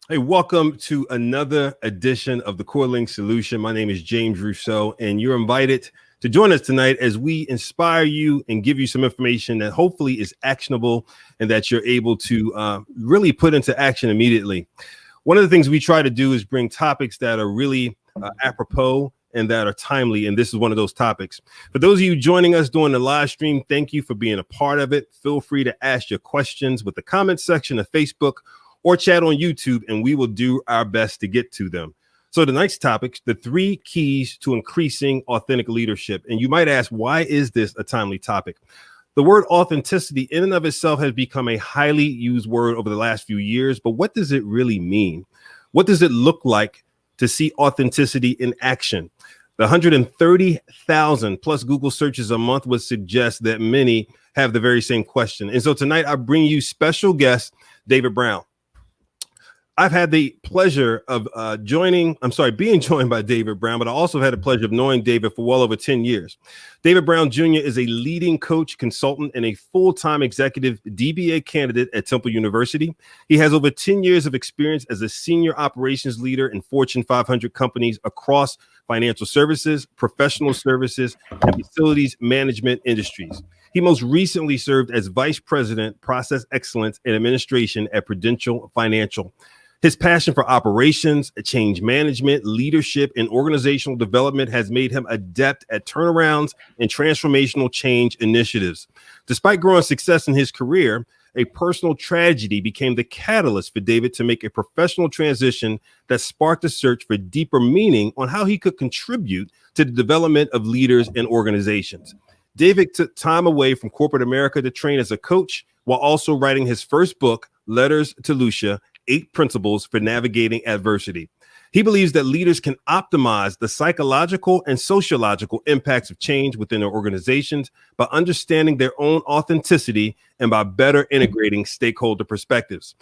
Hey, welcome to another edition of the Corelink Solution. My name is James Rosseau, and you're invited to join us tonight as we inspire you and give you some information that hopefully is actionable and that you're able to really put into action immediately. One of the things we try to do is bring topics that are really apropos and that are timely, and this is one of those topics. For those of you joining us during the live stream, thank you for being a part of it. Feel free to ask your questions with the comment section of Facebook or chat on YouTube, and we will do our best to get to them. So tonight's topic, the 3 keys to increasing authentic leadership. And you might ask, why is this a timely topic? The word authenticity in and of itself has become a highly used word over the last few years, but what does it really mean? What does it look like to see authenticity in action? The 130,000 plus Google searches a month would suggest that many have the very same question. And so tonight I bring you special guest, David Brown. I've had the pleasure of being joined by David Brown, but I also had the pleasure of knowing David for well over 10 years. David Brown Jr. is a leading coach, consultant, and a full-time executive DBA candidate at Temple University. He has over 10 years of experience as a senior operations leader in Fortune 500 companies across financial services, professional services, and facilities management industries. He most recently served as Vice President, Process Excellence and Administration at Prudential Financial. His passion for operations, change management, leadership, and organizational development has made him adept at turnarounds and transformational change initiatives. Despite growing success in his career, a personal tragedy became the catalyst for David to make a professional transition that sparked a search for deeper meaning on how he could contribute to the development of leaders and organizations. David took time away from corporate America to train as a coach while also writing his first book, Letters to Lucia, 8 Principles for Navigating Adversity. He believes that leaders can optimize the psychological and sociological impacts of change within their organizations by understanding their own authenticity and by better integrating stakeholder perspectives.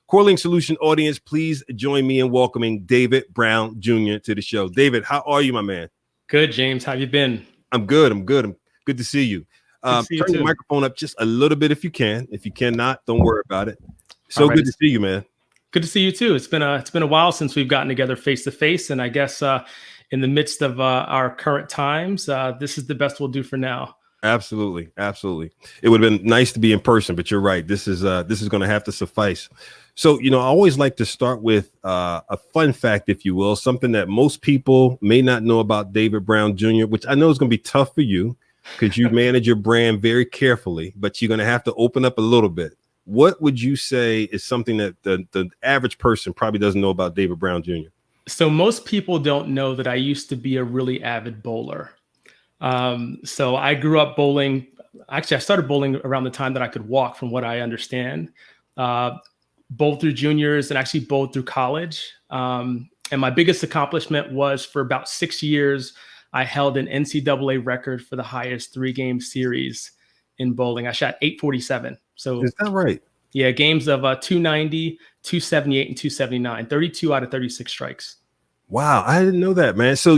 Corelink Solution audience, please join me in welcoming David Brown Jr. to the show. David, how are you, my man? Good, James. How you been? I'm good. I'm good to see you. Turn the microphone up just a little bit if you can. If you cannot, don't worry about it. So good to see you, man. Good to see you too. It's been a while since we've gotten together face to face, and I guess in the midst of our current times, this is the best we'll do for now. Absolutely. It would have been nice to be in person, but you're right. This is going to have to suffice. So, I always like to start with a fun fact, if you will, something that most people may not know about David Brown Jr., which I know is going to be tough for you because you manage your brand very carefully, but you're going to have to open up a little bit. What would you say is something that the average person probably doesn't know about David Brown Jr.? So most people don't know that I used to be a really avid bowler. So I grew up bowling. Actually, I started bowling around the time that I could walk, from what I understand. Bowled through juniors and actually bowled through college. And my biggest accomplishment was, for about 6 years, I held an NCAA record for the highest 3-game series in bowling. I shot 847. So is that right? Yeah, games of 290, 278, and 279, 32 out of 36 strikes. Wow, I didn't know that, man. So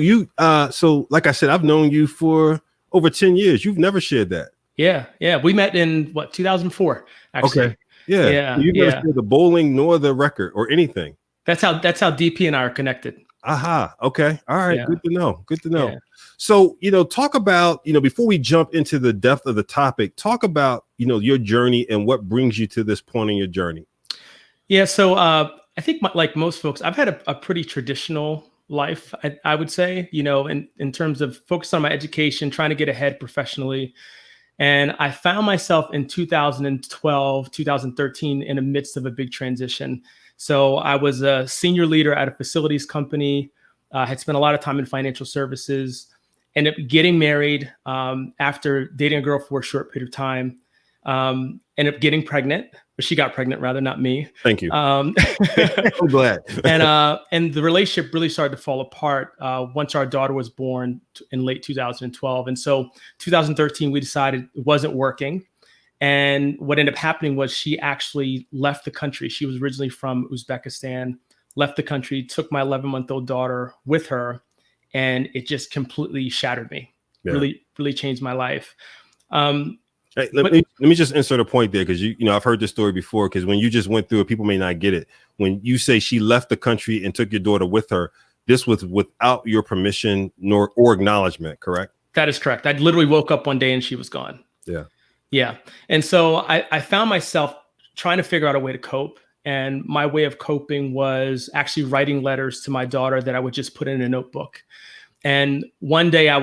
so like I said, I've known you for over 10 years. You've never shared that. Yeah. We met in 2004, actually. Okay. Yeah. You've never shared the bowling nor the record or anything. That's how DP and I are connected. Aha. Okay. All right. Yeah. Good to know. Yeah. So, talk about, before we jump into the depth of the topic, talk about, your journey and what brings you to this point in your journey. Yeah. So I think like most folks, I've had a pretty traditional life, I would say, in terms of focus on my education, trying to get ahead professionally. And I found myself in 2012, 2013 in the midst of a big transition. So I was a senior leader at a facilities company, had spent a lot of time in financial services, ended up getting married after dating a girl for a short period of time, ended up getting pregnant, but she got pregnant rather, not me. Thank you. I'm glad. And the relationship really started to fall apart once our daughter was born in late 2012. And so 2013, we decided it wasn't working. And what ended up happening was she actually left the country. She was originally from Uzbekistan, left the country, took my 11-month-old daughter with her, and it just completely shattered me. Yeah. Really changed my life. Hey, let me just insert a point there, because you know I've heard this story before. Because when you just went through it, people may not get it. When you say she left the country and took your daughter with her, this was without your permission or acknowledgement, correct? That is correct. I literally woke up one day and she was gone. Yeah. Yeah. And so I found myself trying to figure out a way to cope. And my way of coping was actually writing letters to my daughter that I would just put in a notebook. And one day I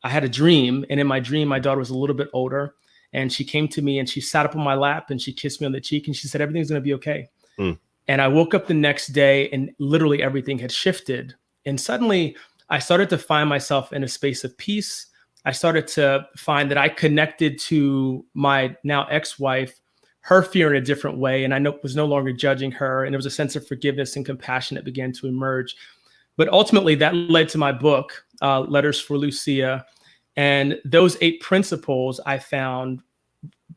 had a dream, and in my dream, my daughter was a little bit older, and she came to me and she sat up on my lap and she kissed me on the cheek and she said, "Everything's going to be okay." And I woke up the next day and literally everything had shifted. And suddenly I started to find myself in a space of peace. I started to find that I connected to my now ex-wife, her fear in a different way. And I was no longer judging her. And there was a sense of forgiveness and compassion that began to emerge. But ultimately that led to my book, Letters for Lucia. And those 8 principles I found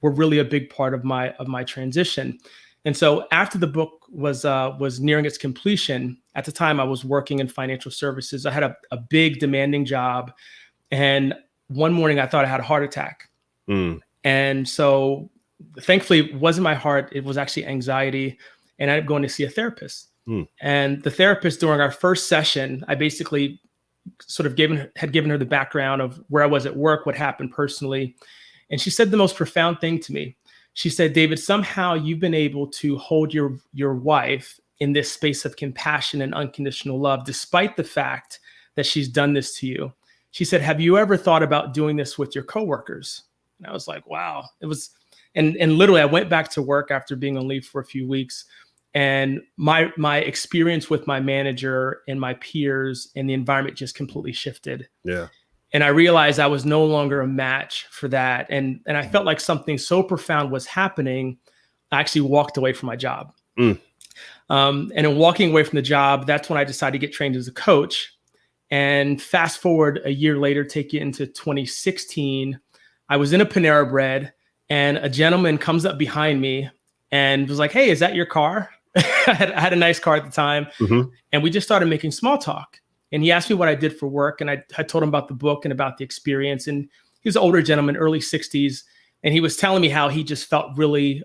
were really a big part of my transition. And so after the book was nearing its completion, at the time I was working in financial services. I had a big demanding job. And one morning I thought I had a heart attack. And so thankfully it wasn't my heart, it was actually anxiety. And I ended up going to see a therapist. And the therapist, during our first session, I basically sort of had given her the background of where I was at work, what happened personally. And she said the most profound thing to me. She said, "David, somehow you've been able to hold your wife in this space of compassion and unconditional love, despite the fact that she's done this to you." She said, "Have you ever thought about doing this with your coworkers?" And I was like, wow. It was, and literally I went back to work after being on leave for a few weeks. And my experience with my manager and my peers and the environment just completely shifted. Yeah. And I realized I was no longer a match for that. And I felt like something so profound was happening. I actually walked away from my job. And in walking away from the job, that's when I decided to get trained as a coach. And fast forward a year later, take you into 2016, I was in a Panera Bread and a gentleman comes up behind me and was like, "Hey, is that your car?" I had a nice car at the time. And we just started making small talk. And he asked me what I did for work. And I told him about the book and about the experience. And he was an older gentleman, early 60s. And he was telling me how he just felt really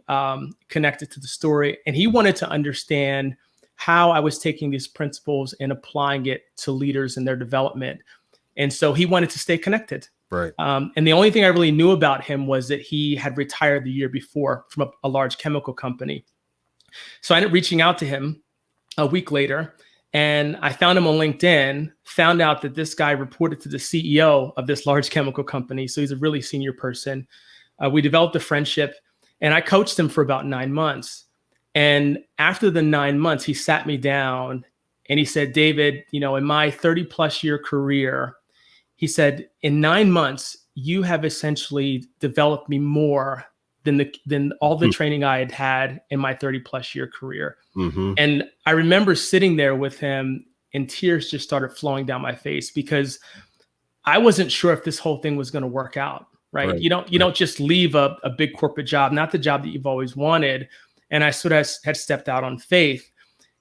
connected to the story. And he wanted to understand how I was taking these principles and applying it to leaders and their development. And so he wanted to stay connected. Right. And the only thing I really knew about him was that he had retired the year before from a large chemical company. So I ended up reaching out to him a week later, and I found him on LinkedIn, found out that this guy reported to the CEO of this large chemical company. So he's a really senior person. We developed a friendship, and I coached him for about 9 months. And after the 9 months, he sat me down and he said, "David, you know, in my 30+ year career," he said, "in 9 months, you have essentially developed me more than all the training I had in my 30+ year career." And I remember sitting there with him and tears just started flowing down my face, because I wasn't sure if this whole thing was going to work out. Right. You don't just leave a big corporate job, not the job that you've always wanted. And I sort of had stepped out on faith.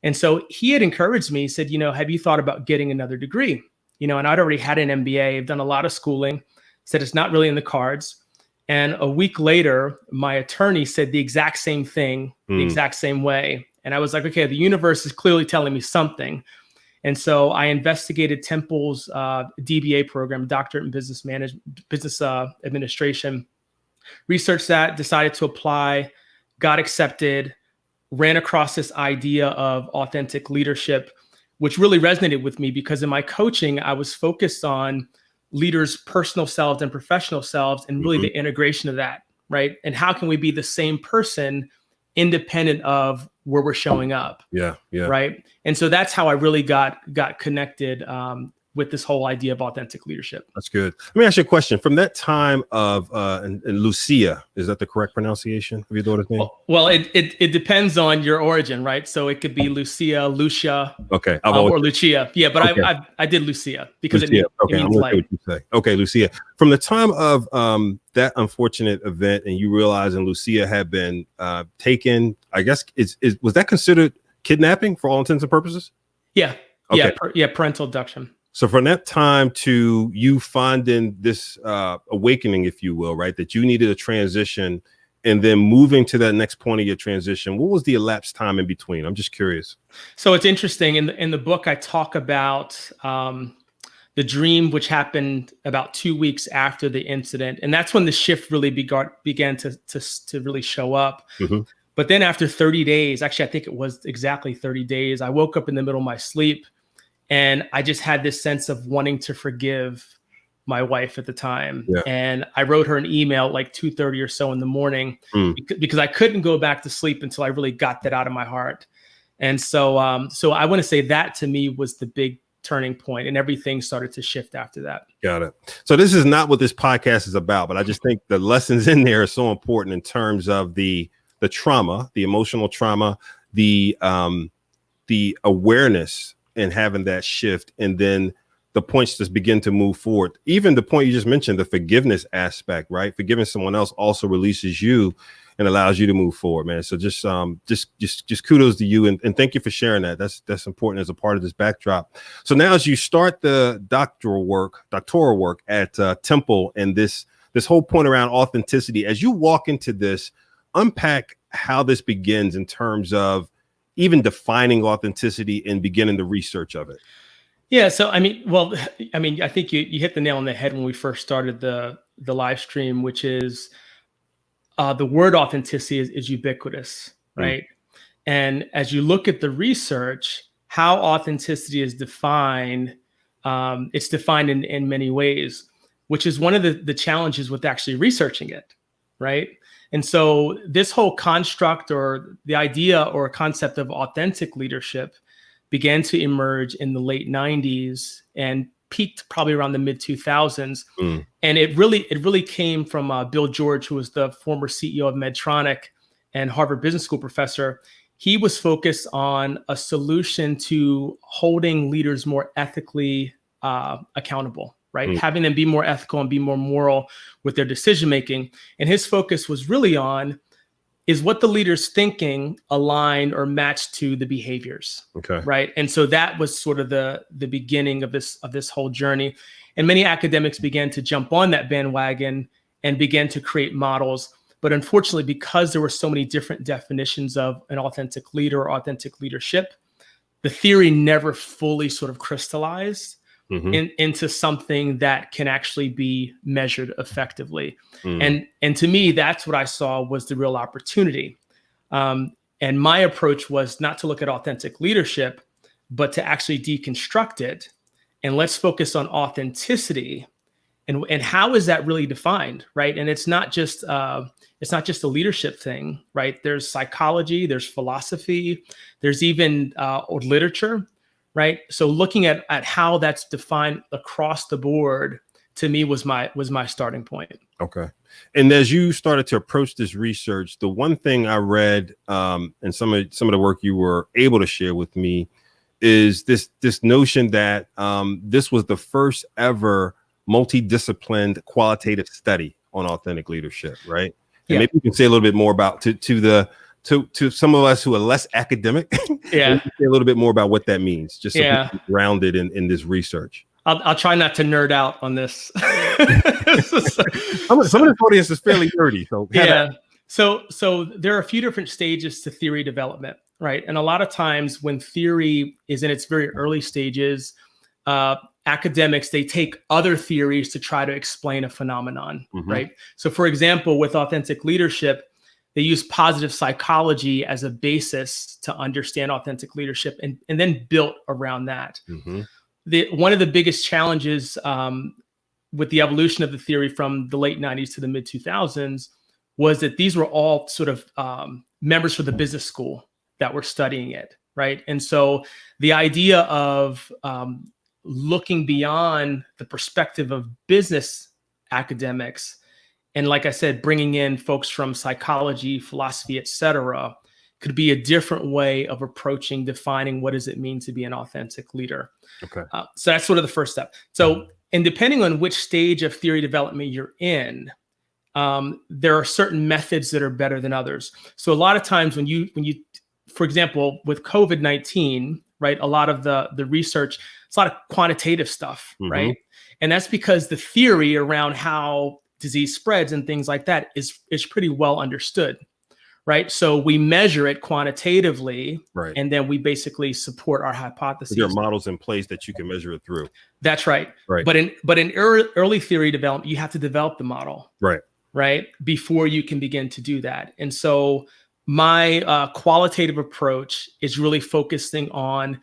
And so he had encouraged me. He said, "You know, have you thought about getting another degree?" You know, and I'd already had an MBA. I've done a lot of schooling. Said it's not really in the cards. And a week later, my attorney said the exact same thing, the exact same way. And I was like, okay, the universe is clearly telling me something. And so I investigated Temple's DBA program, Doctorate in Business Administration, researched that, decided to apply, got accepted, ran across this idea of authentic leadership, which really resonated with me, because in my coaching, I was focused on leaders' personal selves and professional selves, and really the integration of that, right? And how can we be the same person independent of where we're showing up? Yeah. Right. And so that's how I really got connected with this whole idea of authentic leadership. That's good. Let me ask you a question. From that time of and Lucia, is that the correct pronunciation of your daughter's name? Well, it depends on your origin, right? So it could be Lucia, okay, or Lucia. Yeah, but okay. I did Lucia because Lucia. It means light. What you say. Okay, Lucia. From the time of that unfortunate event, and you realizing Lucia had been taken, I guess was that considered kidnapping for all intents and purposes? Yeah. Okay. Parental abduction. So from that time to you finding this awakening, if you will, right, that you needed a transition and then moving to that next point of your transition, what was the elapsed time in between? I'm just curious. So it's interesting. In the book, I talk about the dream, which happened about 2 weeks after the incident. And that's when the shift really began to really show up. Mm-hmm. But then after 30 days, actually, I think it was exactly 30 days, I woke up in the middle of my sleep and I just had this sense of wanting to forgive my wife at the time. Yeah. And I wrote her an email like 2:30 or so in the morning because I couldn't go back to sleep until I really got that out of my heart. And so I want to say that to me was the big turning point, and everything started to shift after that. Got it. So this is not what this podcast is about, but I just think the lessons in there are so important in terms of the trauma, the emotional trauma, the awareness and having that shift, and then the points just begin to move forward. Even the point you just mentioned, the forgiveness aspect, right? Forgiving someone else also releases you and allows you to move forward, man. So just kudos to you, and thank you for sharing that. That's important as a part of this backdrop. So now, as you start the doctoral work at Temple, and this whole point around authenticity, as you walk into this, unpack how this begins in terms of even defining authenticity and beginning the research of it. Yeah. So, I think you hit the nail on the head when we first started the live stream, which is the word authenticity is ubiquitous, right? And as you look at the research, how authenticity is defined, it's defined in many ways, which is one of the challenges with actually researching it, right? And so this whole construct or the idea or concept of authentic leadership began to emerge in the late 90s and peaked probably around the mid 2000s. And it really came from Bill George, who was the former CEO of Medtronic and Harvard Business School professor. He was focused on a solution to holding leaders more ethically accountable, right? Having them be more ethical and be more moral with their decision making. And his focus was really on, is what the leader's thinking aligned or matched to the behaviors, right? And so that was sort of the beginning of this whole journey. And many academics began to jump on that bandwagon and began to create models. But unfortunately, because there were so many different definitions of an authentic leader or authentic leadership, the theory never fully sort of crystallized into something that can actually be measured effectively. And to me, that's what I saw was the real opportunity. And my approach was not to look at authentic leadership, but to actually deconstruct it. And let's focus on authenticity and how is that really defined, right? And it's not just a leadership thing, right? There's psychology, there's philosophy, there's even literature, right? So looking at how that's defined across the board, to me, was my starting point. Okay. And as you started to approach this research, the one thing I read and some of the work you were able to share with me is this notion that this was the first ever multidisciplined qualitative study on authentic leadership, right? And maybe you can say a little bit more about to some of us who are less academic, say a little bit more about what that means, just so people are grounded in this research. I'll try not to nerd out on this. Some of this audience is fairly nerdy, so So there are a few different stages to theory development, right? And a lot of times when theory is in its very early stages, academics, they take other theories to try to explain a phenomenon, right? So for example, with authentic leadership, they use positive psychology as a basis to understand authentic leadership and then built around that. One of the biggest challenges with the evolution of the theory from the late 90s to the mid 2000s was that these were all sort of members for the business school that were studying it, right? And so the idea of looking beyond the perspective of business academics, and like I said, bringing in folks from psychology, philosophy, et cetera, could be a different way of approaching defining what does it mean to be an authentic leader. Okay. So that's sort of the first step. So, and depending on which stage of theory development you're in, there are certain methods that are better than others. So a lot of times when you, for example, with COVID-19, right? A lot of the research, it's a lot of quantitative stuff, right? And that's because the theory around how disease spreads and things like that is pretty well understood, right? So we measure it quantitatively, Right. and then we basically support our hypotheses. There are models in place that you can measure it through. That's right. Right. But in early theory development, you have to develop the model. Right. Before you can begin to do that. And so my qualitative approach is really focusing on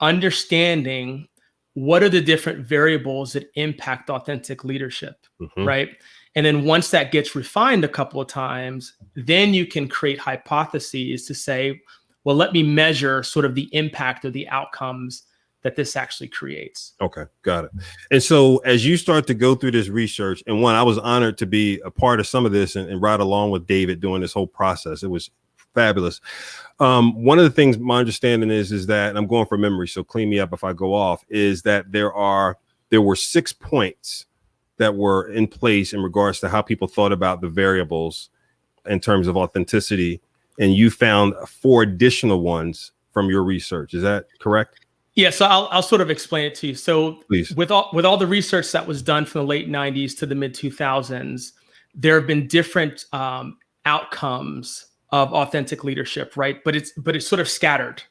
understanding what are the different variables that impact authentic leadership, right? And then once that gets refined a couple of times, then you can create hypotheses to say, well, let me measure sort of the impact of the outcomes that this actually creates. Okay, got it. And so as you start to go through this research, and I was honored to be a part of some of this and ride along with David during this whole process. It was fabulous. One of the things my understanding is that, and I'm going from memory, so clean me up if I go off, is that there were 6 points that were in place in regards to how people thought about the variables in terms of authenticity. And you found 4 additional ones from your research. Is that correct? Yeah, so I'll sort of explain it to you. So Please. with all the research that was done from the late 90s to the mid 2000s, there have been different outcomes of authentic leadership, right? But it's sort of scattered,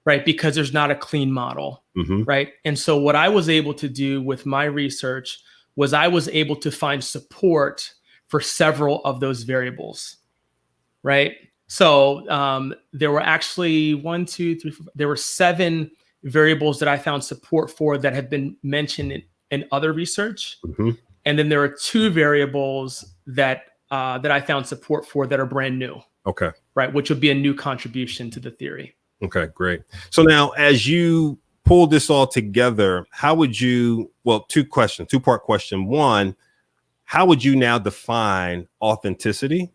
right? Because there's not a clean model, right? And so what I was able to do with my research was I was able to find support for several of those variables, right? So there were actually 1, 2, 3, 4, there were 7 variables that I found support for that have been mentioned in other research. And then there are 2 variables that I found support for that are brand new. Okay. Right. Which would be a new contribution to the theory. Okay, great. So now as you pull this all together, how would you, well, 2-part question. 1, how would you now define authenticity?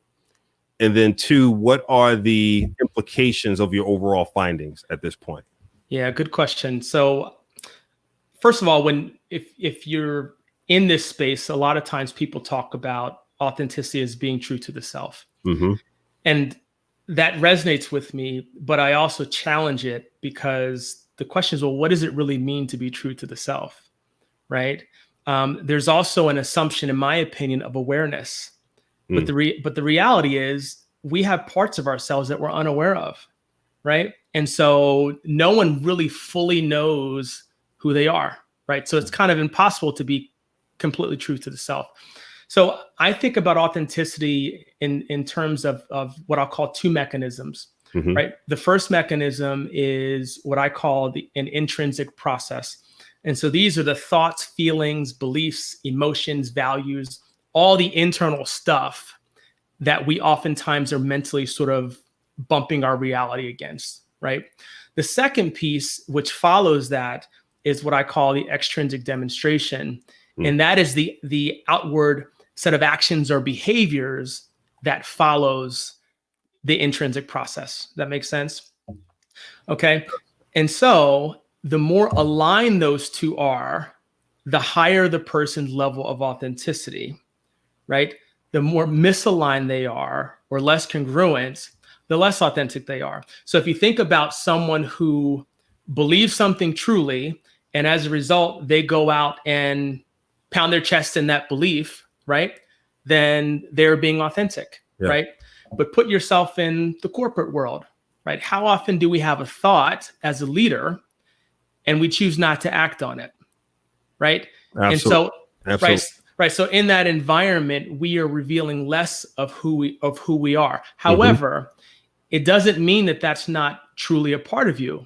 And then 2, what are the implications of your overall findings at this point? Yeah, good question. So first of all, if you're in this space, a lot of times people talk about authenticity as being true to the self. And that resonates with me, but I also challenge it because the question is, well, what does it really mean to be true to the self, right? There's also an assumption, in my opinion, of awareness. But the reality is we have parts of ourselves that we're unaware of, right? And so no one really fully knows who they are, right? So it's kind of impossible to be completely true to the self. So I think about authenticity in terms of what I'll call 2 mechanisms, right? The first mechanism is what I call an intrinsic process. And so these are the thoughts, feelings, beliefs, emotions, values, all the internal stuff that we oftentimes are mentally sort of bumping our reality against, right? The second piece, which follows that, is what I call the extrinsic demonstration. And that is the outward set of actions or behaviors that follows the intrinsic process. That makes sense? Okay. And so the more aligned those 2 are, the higher the person's level of authenticity, right? The more misaligned they are or less congruent, the less authentic they are. So if you think about someone who believes something truly, and as a result, they go out and pound their chest in that belief, right? Then they're being authentic, right? But put yourself in the corporate world, right? How often do we have a thought as a leader and we choose not to act on it, right? Absolutely. And so, right. So in that environment, we are revealing less of who we are. However, it doesn't mean that that's not truly a part of you,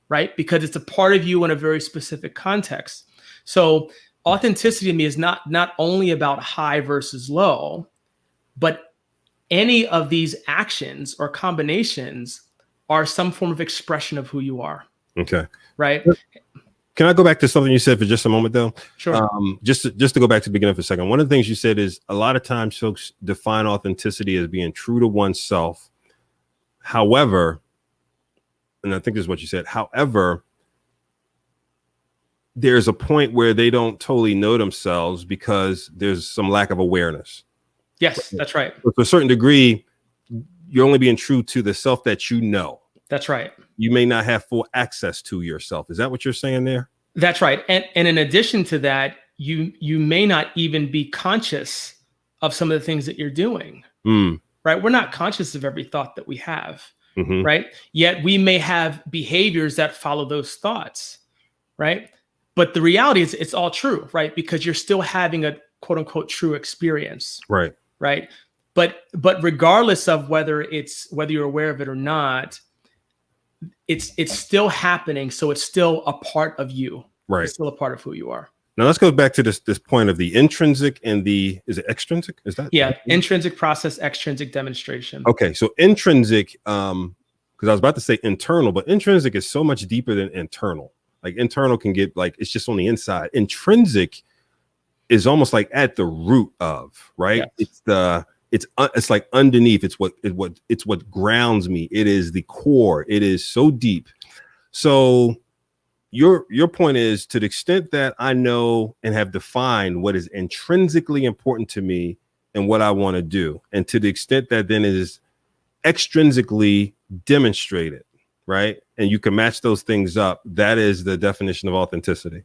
right? Because it's a part of you in a very specific context. So authenticity to me is not only about high versus low, but any of these actions or combinations are some form of expression of who you are. Okay. Right. Can I go back to something you said for just a moment, though? Sure. Just to go back to the beginning for a second. One of the things you said is a lot of times folks define authenticity as being true to oneself. However, and I think this is what you said, however, there's a point where they don't totally know themselves because there's some lack of awareness. Yes, that's right. But to a certain degree, you're only being true to the self that you know. That's right. You may not have full access to yourself. Is that what you're saying there? That's right. And in addition to that, you may not even be conscious of some of the things that you're doing. Right? We're not conscious of every thought that we have. Right? Yet we may have behaviors that follow those thoughts. Right? But the reality is it's all true, right? Because you're still having a quote unquote true experience. Right. Right. But regardless of whether you're aware of it or not, it's still happening. So it's still a part of you. Right. It's still a part of who you are. Now let's go back to this point of the intrinsic and is it extrinsic? Is that? Yeah. Intrinsic process, extrinsic demonstration. Okay. So intrinsic, because I was about to say internal, but intrinsic is so much deeper than internal. Like internal can get like, it's just on the inside. Intrinsic is almost like at the root of, right? Yes. It's like underneath. It's what grounds me. It is the core. It is so deep. So your point is, to the extent that I know and have defined what is intrinsically important to me and what I want to do, and to the extent that then it is extrinsically demonstrated, right? And you can match those things up. That is the definition of authenticity.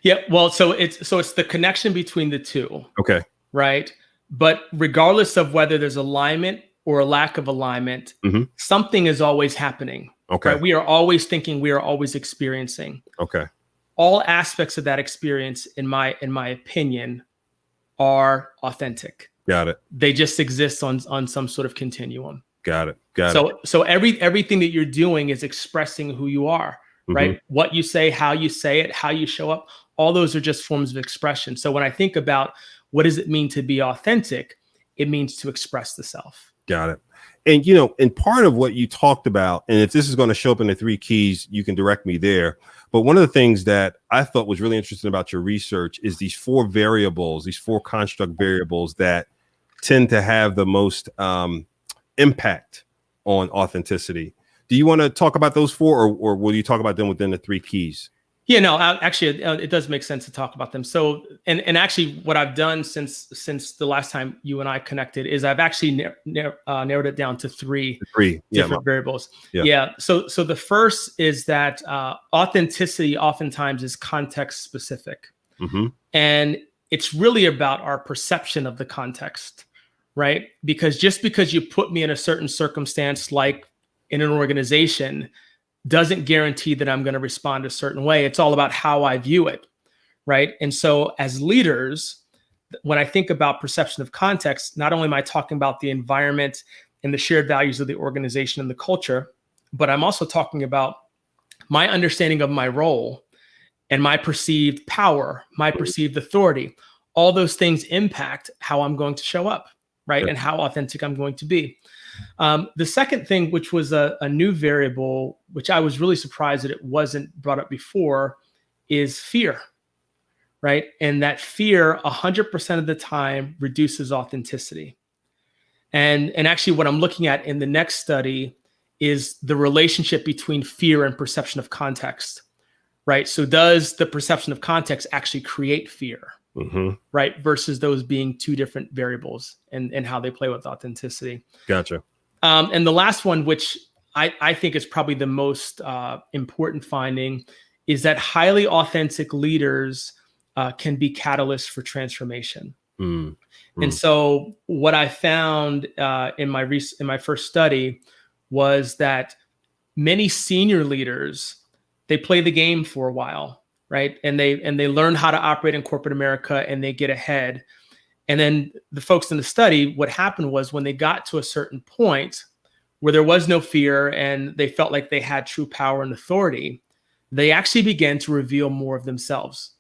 Yeah. Well, so it's the connection between the two. Okay. Right. But regardless of whether there's alignment or a lack of alignment, something is always happening. Okay. Right? We are always thinking, we are always experiencing. Okay. All aspects of that experience, in my opinion, are authentic. Got it. They just exist on some sort of continuum. Got it. So everything that you're doing is expressing who you are, right? What you say, how you say it, how you show up, all those are just forms of expression. So when I think about what does it mean to be authentic, it means to express the self. Got it. And, and part of what you talked about, and if this is going to show up in the 3 keys, you can direct me there. But one of the things that I thought was really interesting about your research is these 4 variables, these 4 construct variables that tend to have the most impact on authenticity. Do you want to talk about those 4, or will you talk about them within the 3 keys? Yeah, no, actually, it does make sense to talk about them. So, and actually, what I've done since the last time you and I connected is I've actually narrowed it down to 3 different variables. Yeah. So the first is that authenticity oftentimes is context specific, and it's really about our perception of the context, right? Because just because you put me in a certain circumstance, like in an organization, doesn't guarantee that I'm going to respond a certain way. It's all about how I view it, right? And so as leaders, when I think about perception of context, not only am I talking about the environment and the shared values of the organization and the culture, but I'm also talking about my understanding of my role and my perceived power, my perceived authority. All those things impact how I'm going to show up, right? And how authentic I'm going to be. The second thing, which was a new variable, which I was really surprised that it wasn't brought up before, is fear, right? And that fear 100% of the time reduces authenticity. And actually what I'm looking at in the next study is the relationship between fear and perception of context, right? So does the perception of context actually create fear, right? Versus those being 2 different variables and how they play with authenticity. Gotcha. And the last one, which I think is probably the most important finding, is that highly authentic leaders can be catalysts for transformation. And so what I found in my first study was that many senior leaders, they play the game for a while, right? And they learn how to operate in corporate America and they get ahead. And then the folks in the study, what happened was when they got to a certain point where there was no fear and they felt like they had true power and authority, they actually began to reveal more of themselves.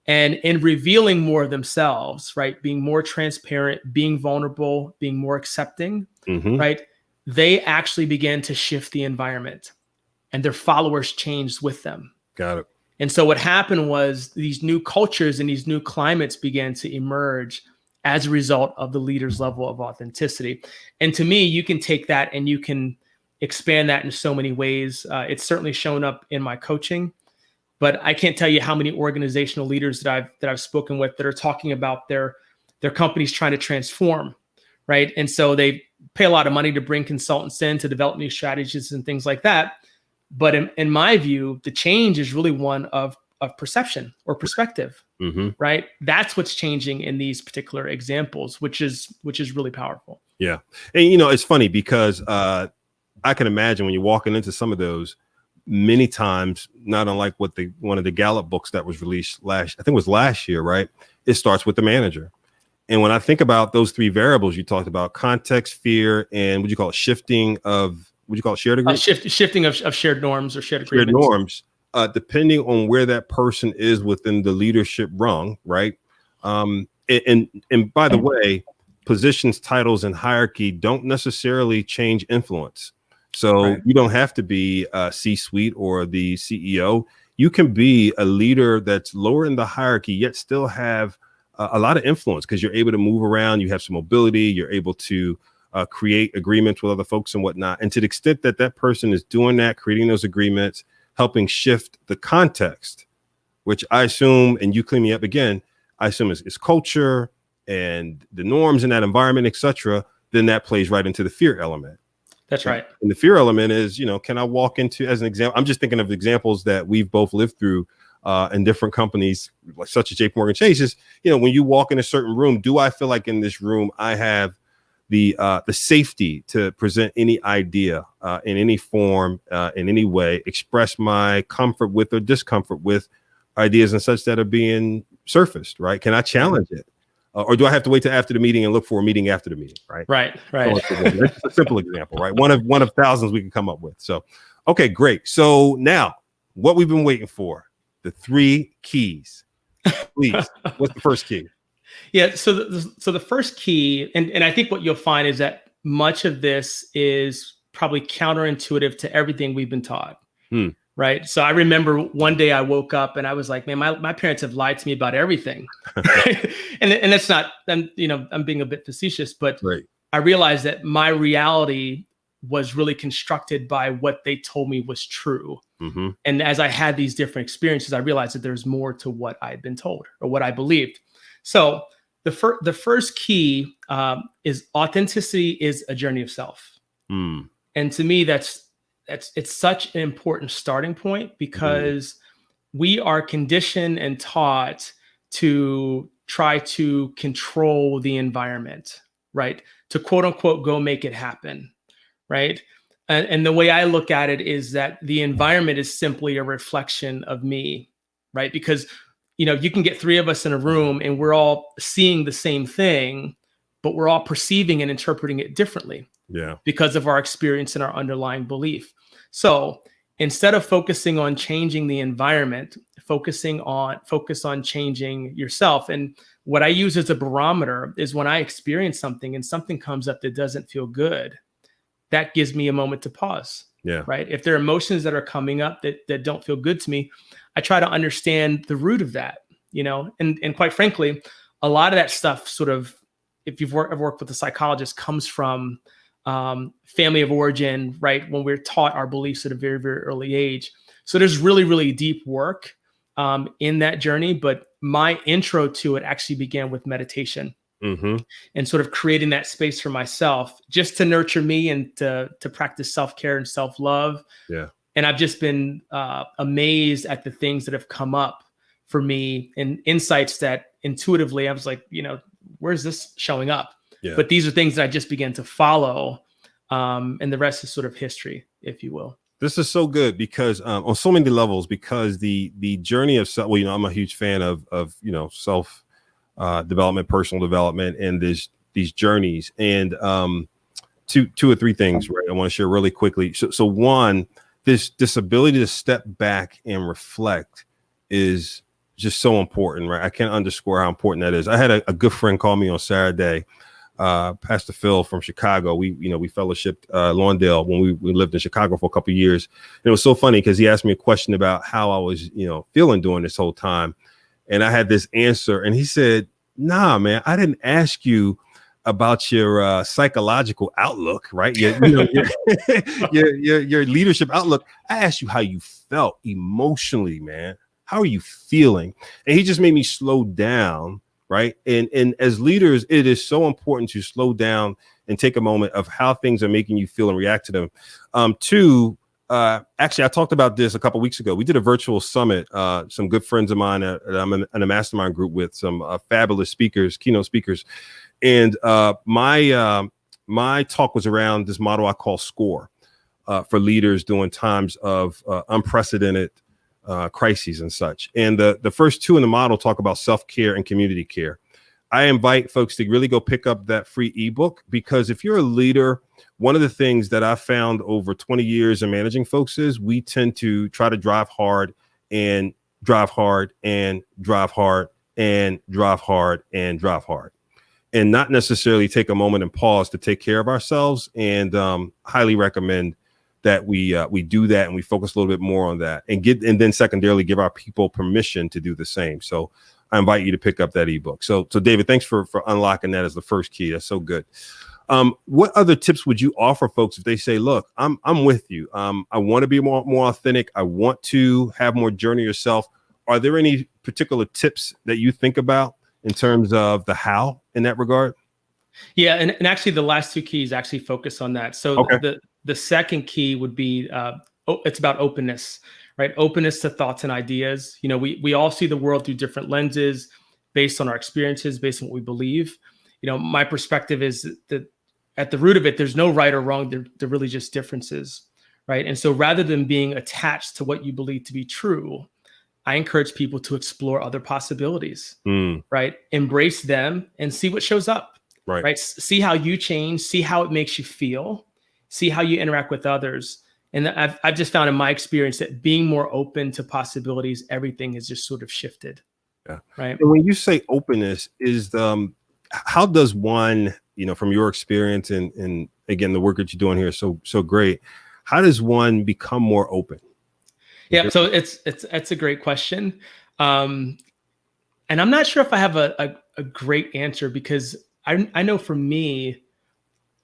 And in revealing more of themselves, right, being more transparent, being vulnerable, being more accepting, right, they actually began to shift the environment and their followers changed with them. Got it. And so what happened was these new cultures and these new climates began to emerge as a result of the leader's level of authenticity. And to me, you can take that and you can expand that in so many ways. It's certainly shown up in my coaching, but I can't tell you how many organizational leaders that I've spoken with that are talking about their companies trying to transform, right? And so they pay a lot of money to bring consultants in to develop new strategies and things like that. But in my view, the change is really one of perception or perspective, right? That's what's changing in these particular examples, which is really powerful. Yeah. And, you know, it's funny because I can imagine when you're walking into some of those, many times, not unlike what one of the Gallup books that was released I think it was last year, right? It starts with the manager. And when I think about those three variables you talked about, context, fear, and what you call it, shifting of, what you call it, shared agreement? Shifting of shared norms or shared agreements. Shared norms, depending on where that person is within the leadership rung, right? And by the way, positions, titles, and hierarchy don't necessarily change influence. So you don't have to be a C-suite or the CEO. You can be a leader that's lower in the hierarchy, yet still have a lot of influence because you're able to move around. You have some mobility. You're able to create agreements with other folks and whatnot. And to the extent that that person is doing that, creating those agreements, helping shift the context, which I assume, and you clean me up again, I assume is culture and the norms in that environment, etc. Then that plays right into the fear element. That's right. And the fear element is, you know, can I walk into, as an example, I'm just thinking of examples that we've both lived through in different companies, like such as JP Morgan Chase, is, you know, when you walk in a certain room, do I feel like in this room I have the safety to present any idea in any form, in any way, express my comfort with or discomfort with ideas and such that are being surfaced, right? Can I challenge it? Or do I have to wait till after the meeting and look for a meeting after the meeting, right? Right. That's a simple example, right? One of thousands we can come up with. So, okay, great. So now, what we've been waiting for, the 3 keys. Please, what's the first key? Yeah, so the first key, and I think what you'll find is that much of this is probably counterintuitive to everything we've been taught. Right. So I remember one day I woke up and I was like, man, my parents have lied to me about everything. and that's not, I'm being a bit facetious, but I realized that my reality was really constructed by what they told me was true. And as I had these different experiences, I realized that there's more to what I had been told or what I believed. So the first key is authenticity is a journey of self. And to me, it's such an important starting point because we are conditioned and taught to try to control the environment, right? To quote unquote, go make it happen, right? And the way I look at it is that the environment is simply a reflection of me, right? Because, you know, you can get 3 of us in a room and we're all seeing the same thing, but we're all perceiving and interpreting it differently. Yeah. Because of our experience and our underlying belief. So instead of focusing on changing the environment, focus on changing yourself. And what I use as a barometer is when I experience something and something comes up that doesn't feel good, that gives me a moment to pause. Yeah. Right. If there are emotions that are coming up that don't feel good to me, I try to understand the root of that, you know, and quite frankly, a lot of that stuff sort of, if you've ever worked with a psychologist, comes from family of origin, right? When we're taught our beliefs at a very, very early age. So there's really, really deep work in that journey. But my intro to it actually began with meditation and sort of creating that space for myself just to nurture me and to practice self-care and self-love. Yeah. And I've just been amazed at the things that have come up for me and insights that intuitively I was like, you know, where's this showing up? Yeah. But these are things that I just began to follow. And the rest is sort of history, if you will. This is so good because on so many levels, because the journey of self, well, you know, I'm a huge fan of you know, self development, personal development, and these journeys. And 2 or 3 things, right, I want to share really quickly. So one, this ability to step back and reflect is just so important, right? I can't underscore how important that is. I had a good friend call me on Saturday, Pastor Phil from Chicago. We fellowshipped Lawndale when we lived in Chicago for a couple of years. And it was so funny because he asked me a question about how I was, you know, feeling during this whole time. And I had this answer, and he said, "Nah, man, I didn't ask you about your psychological outlook, right? Your leadership outlook. I asked you how you felt emotionally, man. How are you feeling?" And he just made me slow down, right? And as leaders, it is so important to slow down and take a moment of how things are making you feel and react to them. Two, actually, I talked about this a couple of weeks ago. We did a virtual summit. Some good friends of mine, I'm in a mastermind group with some fabulous speakers, keynote speakers. And my talk was around this model I call SCORE for leaders during times of unprecedented crises and such. And the first two in the model talk about self-care and community care. I invite folks to really go pick up that free ebook, because if you're a leader, one of the things that I found over 20 years in managing folks is we tend to try to drive hard and drive hard and drive hard and drive hard and drive hard, and not necessarily take a moment and pause to take care of ourselves. And highly recommend that we do that, and we focus a little bit more on that, and then secondarily give our people permission to do the same. So I invite you to pick up that ebook. So David, thanks for unlocking that as the first key. That's so good. What other tips would you offer folks if they say, look, I'm with you. I want to be more authentic. I want to have more journey yourself. Are there any particular tips that you think about in terms of the how in that regard? Yeah, and actually the last two keys actually focus on that. So okay. the second key would be it's about openness. Right? Openness to thoughts and ideas. You know, we all see the world through different lenses based on our experiences, based on what we believe. You know, my perspective is that at the root of it, there's no right or wrong. They're really just differences. Right? And so rather than being attached to what you believe to be true, I encourage people to explore other possibilities. Right? Embrace them and see what shows up. Right? See how you change, see how it makes you feel, see how you interact with others. And I've just found in my experience that being more open to possibilities, everything has just sort of shifted. Yeah. Right. And when you say openness, is how does one, you know, from your experience and again, the work that you're doing here is so great. How does one become more open? Yeah. So it's a great question. And I'm not sure if I have a great answer, because I know for me,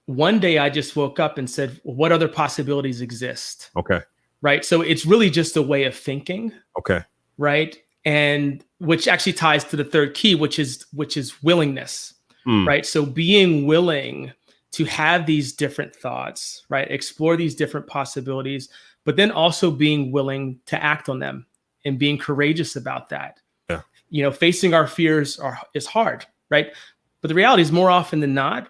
one day I just woke up and said, well, what other possibilities exist? Okay. Right. So it's really just a way of thinking. Okay. Right. And which actually ties to the third key, which is willingness. Right. So being willing to have these different thoughts, right? Explore these different possibilities, but then also being willing to act on them and being courageous about that. Yeah. You know, facing our fears is hard, right? But the reality is, more often than not,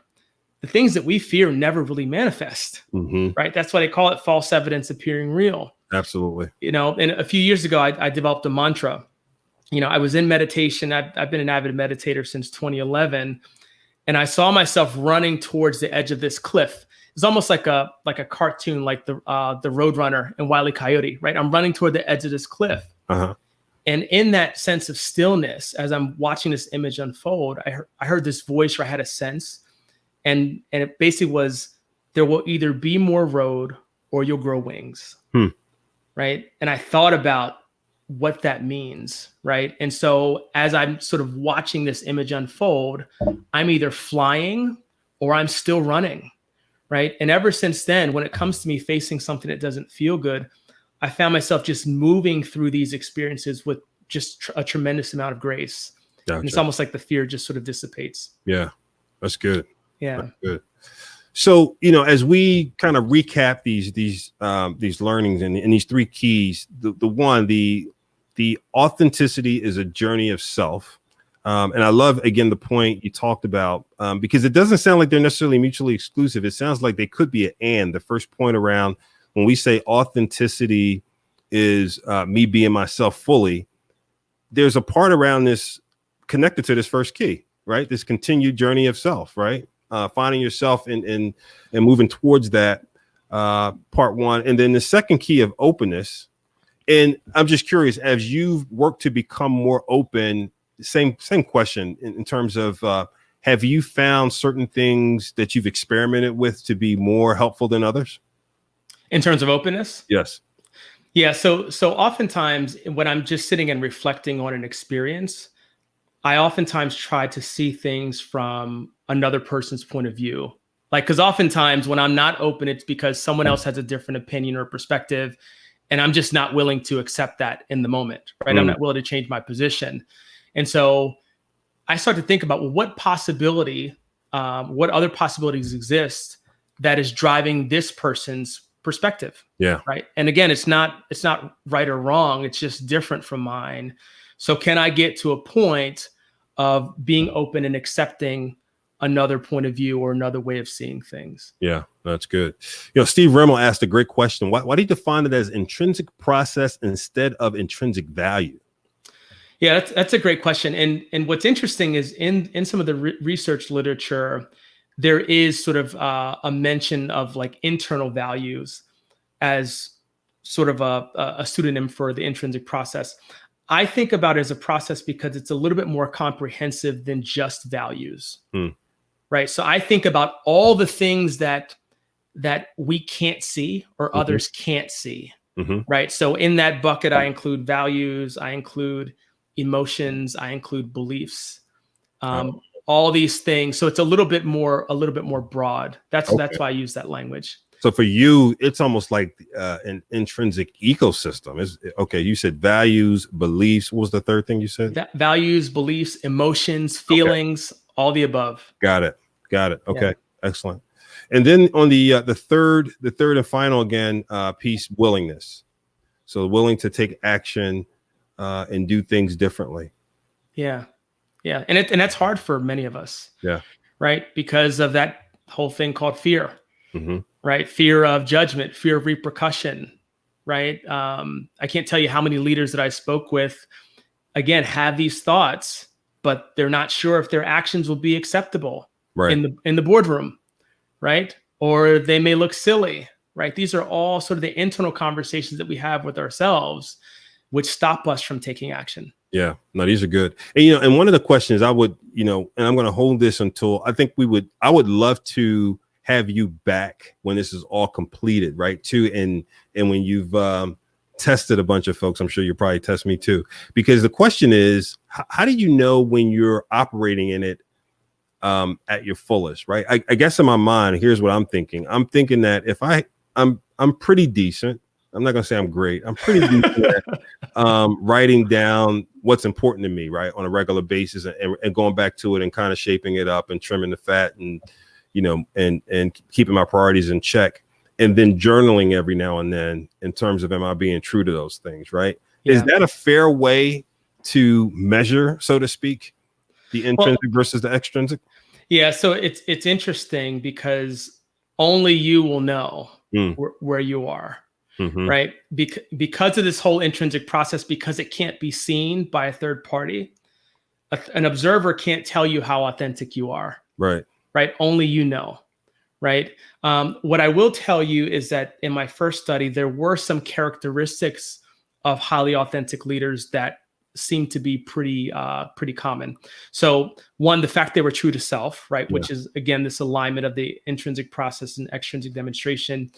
the things that we fear never really manifest, right? That's why they call it false evidence appearing real. Absolutely. You know, and a few years ago, I developed a mantra. You know, I was in meditation. I've been an avid meditator since 2011, and I saw myself running towards the edge of this cliff. It's almost like a cartoon, like the Roadrunner and Wile E. Coyote, right? I'm running toward the edge of this cliff. And in that sense of stillness, as I'm watching this image unfold, I heard this voice, or I had a sense. And it basically was, there will either be more road or you'll grow wings. Right. And I thought about what that means. Right. And so as I'm sort of watching this image unfold, I'm either flying or I'm still running. Right. And ever since then, when it comes to me facing something that doesn't feel good, I found myself just moving through these experiences with just a tremendous amount of grace. Gotcha. And it's almost like the fear just sort of dissipates. Yeah. That's good. Yeah. Good. So, you know, as we kind of recap these learnings and these three keys, the authenticity is a journey of self. And I love, again, the point you talked about, because it doesn't sound like they're necessarily mutually exclusive. It sounds like they could be the first point around when we say authenticity is me being myself fully, there's a part around this connected to this first key, right? This continued journey of self, right? Finding yourself and moving towards that, part one. And then the second key of openness. And I'm just curious, as you've worked to become more open, same question in terms of, have you found certain things that you've experimented with to be more helpful than others? In terms of openness? Yes. Yeah. So oftentimes when I'm just sitting and reflecting on an experience, I oftentimes try to see things from another person's point of view. Like, because oftentimes when I'm not open, it's because someone else has a different opinion or perspective, and I'm just not willing to accept that in the moment, right? I'm not willing to change my position. And so I start to think about, well, what possibility what other possibilities exist that is driving this person's perspective. Yeah. Right. And again, it's not right or wrong. It's just different from mine. So can I get to a point of being open and accepting another point of view or another way of seeing things? Yeah, that's good. Steve Rimmel asked a great question. Why do you define it as intrinsic process instead of intrinsic value? Yeah, that's a great question. And what's interesting is in some of the research literature, there is sort of a mention of like internal values as sort of a pseudonym for the intrinsic process. I think about it as a process because it's a little bit more comprehensive than just values, right? So I think about all the things that we can't see or others can't see, right? So in that bucket, I include values, I include emotions, I include beliefs. All these things. So it's a little bit more broad. That's why I use that language. So for you, it's almost like an intrinsic ecosystem. You said values, beliefs. What was the third thing you said? Values, beliefs, emotions, feelings, all the above. Got it. Okay, yeah. Excellent. And then on the third and final piece, willingness. So willing to take action and do things differently. Yeah. Yeah. And that's hard for many of us. Yeah. Right. Because of that whole thing called fear, right? Fear of judgment, fear of repercussion, right? I can't tell you how many leaders that I spoke with, again, have these thoughts, but they're not sure if their actions will be acceptable in the boardroom, right? Or they may look silly, right? These are all sort of the internal conversations that we have with ourselves, which stop us from taking action. Yeah, no, these are good. And, and one of the questions I would, and I'm going to hold this until I would love to have you back when this is all completed, right? Too. And when you've tested a bunch of folks, I'm sure you'll probably test me too, because the question is, how do you know when you're operating in it at your fullest, right? I guess in my mind, here's what I'm thinking. I'm thinking that if I'm pretty decent. I'm not going to say I'm great. I'm pretty decent at writing down what's important to me, right, on a regular basis, and going back to it and kind of shaping it up and trimming the fat and, and keeping my priorities in check, and then journaling every now and then in terms of am I being true to those things, right? Yeah. Is that a fair way to measure, so to speak, the intrinsic versus the extrinsic? Yeah. So it's interesting because only you will know where you are. Right. Because of this whole intrinsic process, because it can't be seen by a third party, an observer can't tell you how authentic you are. Right. Right. Only you know. Right. What I will tell you is that in my first study, there were some characteristics of highly authentic leaders that seem to be pretty common. So one, the fact they were true to self, right, which is, again, this alignment of the intrinsic process and extrinsic demonstration.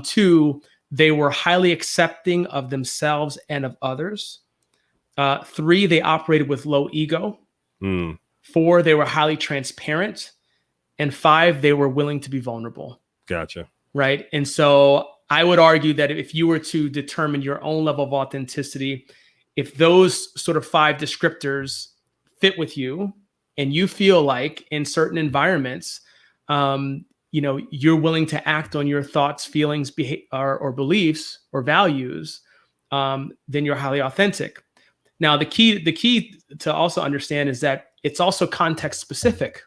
Two, they were highly accepting of themselves and of others. Three, they operated with low ego. Four, they were highly transparent. And five, they were willing to be vulnerable. Gotcha. Right. And so I would argue that if you were to determine your own level of authenticity, if those sort of five descriptors fit with you and you feel like in certain environments, you're willing to act on your thoughts, feelings, or beliefs or values, then you're highly authentic. Now, the key to also understand is that it's also context specific,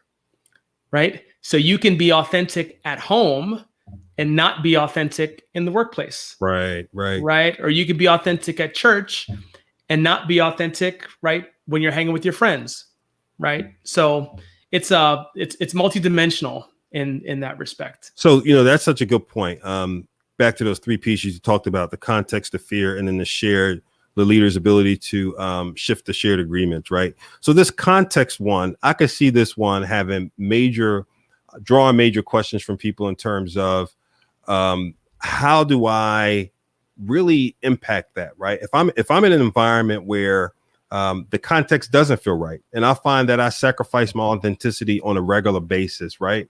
right? So you can be authentic at home and not be authentic in the workplace. Right. Or you could be authentic at church and not be authentic, right, when you're hanging with your friends, right? So it's multidimensional in that respect. So, that's such a good point. Back to those three pieces you talked about, the context of fear, and then the leader's ability to shift the shared agreements, right? So this context one, I could see this one having drawing major questions from people in terms of how do I really impact that, right? If I'm in an environment where the context doesn't feel right, and I find that I sacrifice my authenticity on a regular basis, right?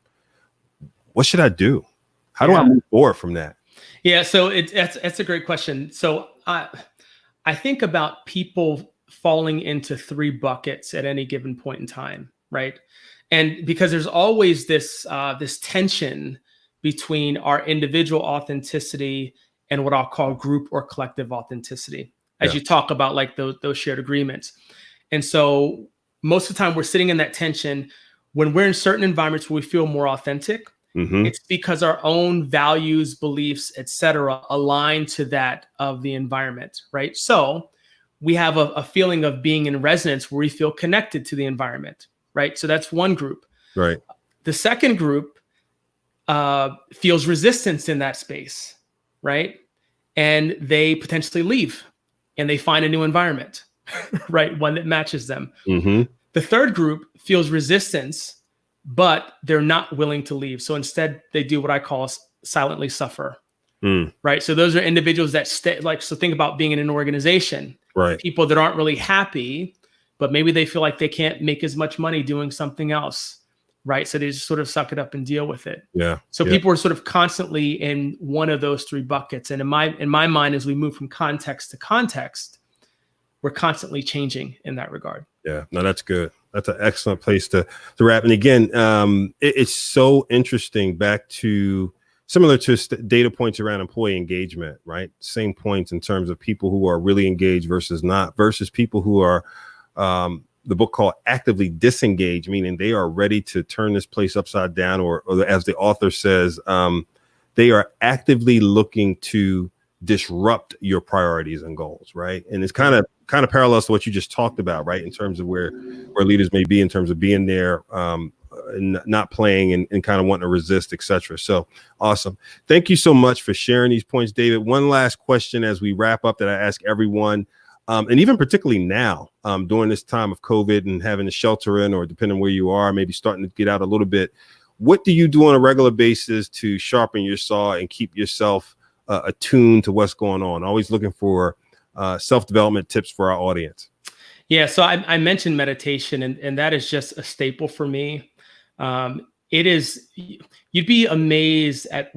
What should I do? How do I move forward from that? Yeah, so that's a great question. So I think about people falling into three buckets at any given point in time. right? And because there's always this tension between our individual authenticity and what I'll call group or collective authenticity, as you talk about like those shared agreements. And so most of the time we're sitting in that tension when we're in certain environments where we feel more authentic. It's because our own values, beliefs, etc., align to that of the environment, right? So we have a feeling of being in resonance where we feel connected to the environment, right? So that's one group. Right. The second group feels resistance in that space, right? And they potentially leave and they find a new environment, right? One that matches them. The third group feels resistance, but they're not willing to leave. So instead, they do what I call silently suffer, right? So those are individuals that stay, like, so think about being in an organization, right? People that aren't really happy, but maybe they feel like they can't make as much money doing something else, right? So they just sort of suck it up and deal with it. So people are sort of constantly in one of those three buckets. And in my mind, as we move from context to context, we're constantly changing in that regard. Yeah, no, that's good. That's an excellent place to wrap. And again, it's so interesting, back to similar to data points around employee engagement, right? Same points in terms of people who are really engaged versus not, versus people who are, the book called actively disengaged, meaning they are ready to turn this place upside down, or as the author says, they are actively looking to disrupt your priorities and goals, right? And it's kind of parallels to what you just talked about, right? In terms of where leaders may be in terms of being there, and not playing and kind of wanting to resist, etc. So awesome. Thank you so much for sharing these points, David. One last question as we wrap up that I ask everyone, and even particularly now, during this time of COVID and having to shelter in, or depending on where you are, maybe starting to get out a little bit. What do you do on a regular basis to sharpen your saw and keep yourself attuned to what's going on? Always looking for self-development tips for our audience. Yeah, so I mentioned meditation, and that is just a staple for me. It is, you'd be amazed at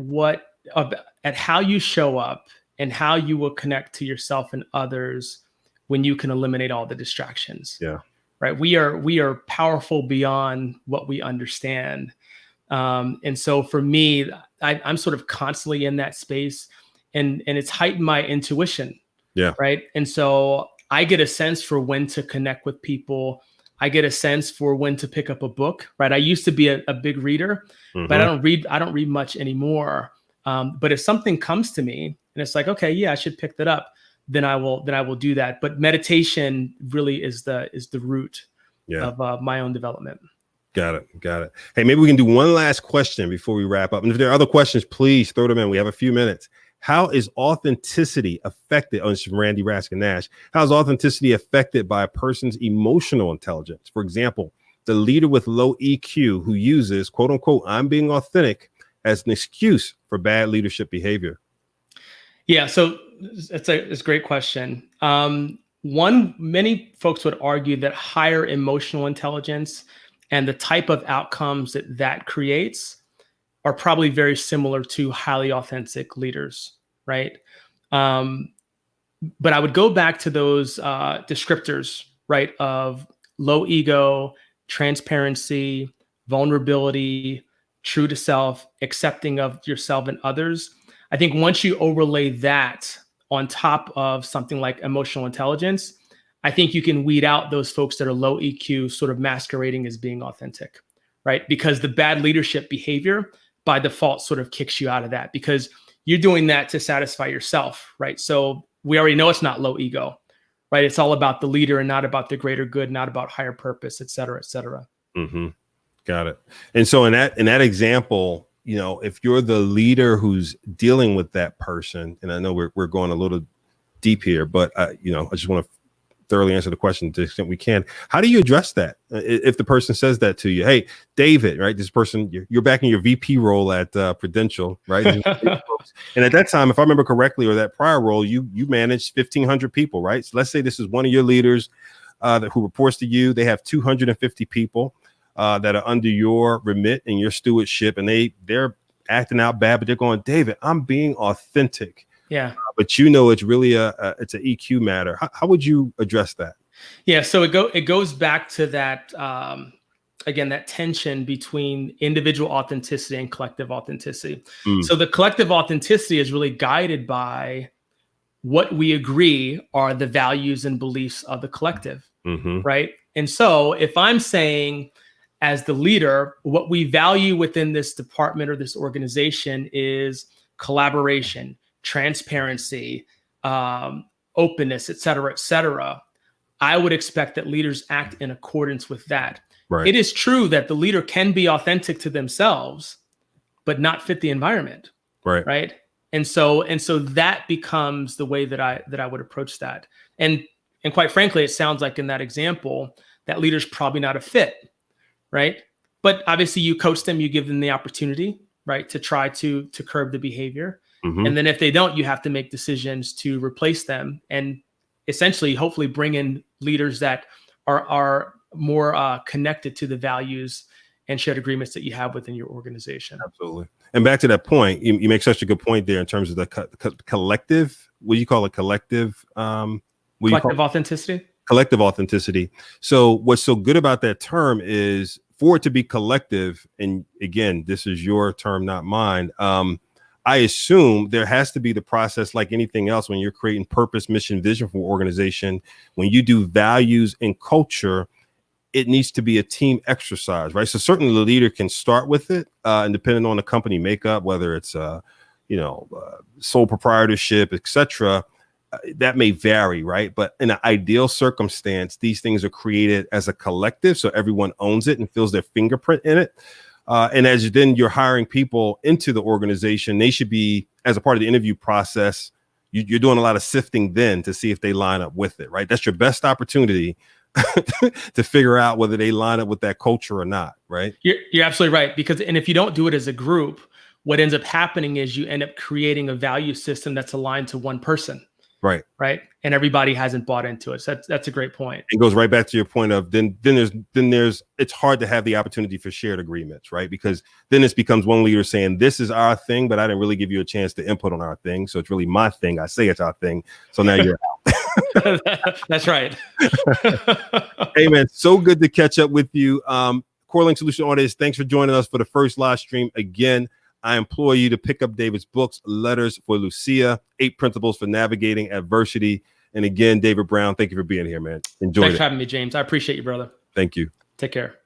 how you show up and how you will connect to yourself and others when you can eliminate all the distractions. Yeah. Right. We are powerful beyond what we understand. And so for me, I'm sort of constantly in that space, and it's heightened my intuition. Yeah. Right. And so I get a sense for when to connect with people. I get a sense for when to pick up a book. Right. I used to be a big reader, but I don't read much anymore. But if something comes to me and it's like, okay, yeah, I should pick that up, then I will do that. But meditation really is the root of my own development. Got it. Hey, maybe we can do one last question before we wrap up. And if there are other questions, please throw them in. We have a few minutes. How is authenticity affected? Oh, this is from Randy Raskin Nash. How is authenticity affected by a person's emotional intelligence? For example, the leader with low EQ who uses, quote unquote, "I'm being authentic" as an excuse for bad leadership behavior. Yeah, so it's a great question. Many folks would argue that higher emotional intelligence and the type of outcomes that creates are probably very similar to highly authentic leaders, right? But I would go back to those descriptors, right, of low ego, transparency, vulnerability, true to self, accepting of yourself and others. I think once you overlay that on top of something like emotional intelligence, I think you can weed out those folks that are low EQ, sort of masquerading as being authentic, right? Because the bad leadership behavior by default sort of kicks you out of that, because you're doing that to satisfy yourself, right? So we already know it's not low ego, right? It's all about the leader and not about the greater good, not about higher purpose, et cetera, et cetera. Got it. And so in that example, you know, if you're the leader who's dealing with that person, and I know we're going a little deep here, but I just want to thoroughly answer the question to the extent we can. How do you address that? If the person says that to you, hey, David, right? This person, you're back in your VP role at Prudential, right? And at that time, if I remember correctly, or that prior role, you managed 1,500 people, right? So let's say this is one of your leaders who reports to you. They have 250 people that are under your remit and your stewardship, and they're acting out bad, but they're going, David, I'm being authentic. Yeah. But it's really it's an EQ matter. How would you address that? Yeah. So it goes back to that again, that tension between individual authenticity and collective authenticity. Mm. So the collective authenticity is really guided by what we agree are the values and beliefs of the collective, right? And so if I'm saying, as the leader, what we value within this department or this organization is collaboration, transparency, openness, et cetera, I would expect that leaders act in accordance with that. Right. It is true that the leader can be authentic to themselves, but not fit the environment. Right. Right. And so that becomes the way that I would approach that. And quite frankly, it sounds like in that example, that leader's probably not a fit. Right. But obviously you coach them, you give them the opportunity, right, to try to curb the behavior. And then if they don't, you have to make decisions to replace them and essentially hopefully bring in leaders that are more connected to the values and shared agreements that you have within your organization. Absolutely. And back to that point, you make such a good point there in terms of the collective, what do you call it? Collective authenticity. Collective authenticity. So what's so good about that term is for it to be collective, and again, this is your term, not mine. I assume there has to be the process like anything else when you're creating purpose, mission, vision for an organization. When you do values and culture, it needs to be a team exercise, right? So certainly the leader can start with it, and depending on the company makeup, whether it's sole proprietorship, etc., that may vary, right? But in an ideal circumstance, these things are created as a collective, so everyone owns it and feels their fingerprint in it. And as then you're hiring people into the organization, they should be, as a part of the interview process, you're doing a lot of sifting then to see if they line up with it, right? That's your best opportunity to figure out whether they line up with that culture or not, right? You're absolutely right. And if you don't do it as a group, what ends up happening is you end up creating a value system that's aligned to one person. Right. Right. And everybody hasn't bought into it. So that's a great point. It goes right back to your point of then there's it's hard to have the opportunity for shared agreements, right? Because then this becomes one leader saying, this is our thing, but I didn't really give you a chance to input on our thing. So it's really my thing. I say it's our thing. So now you're out. That's right. Hey, man, so good to catch up with you. Corelink Solution audience, thanks for joining us for the first live stream. Again, I implore you to pick up David's books, Letters for Lucia, 8 Principles for Navigating Adversity. And again, David Brown, thank you for being here, man. Enjoy it. Thanks for having me, James. I appreciate you, brother. Thank you. Take care.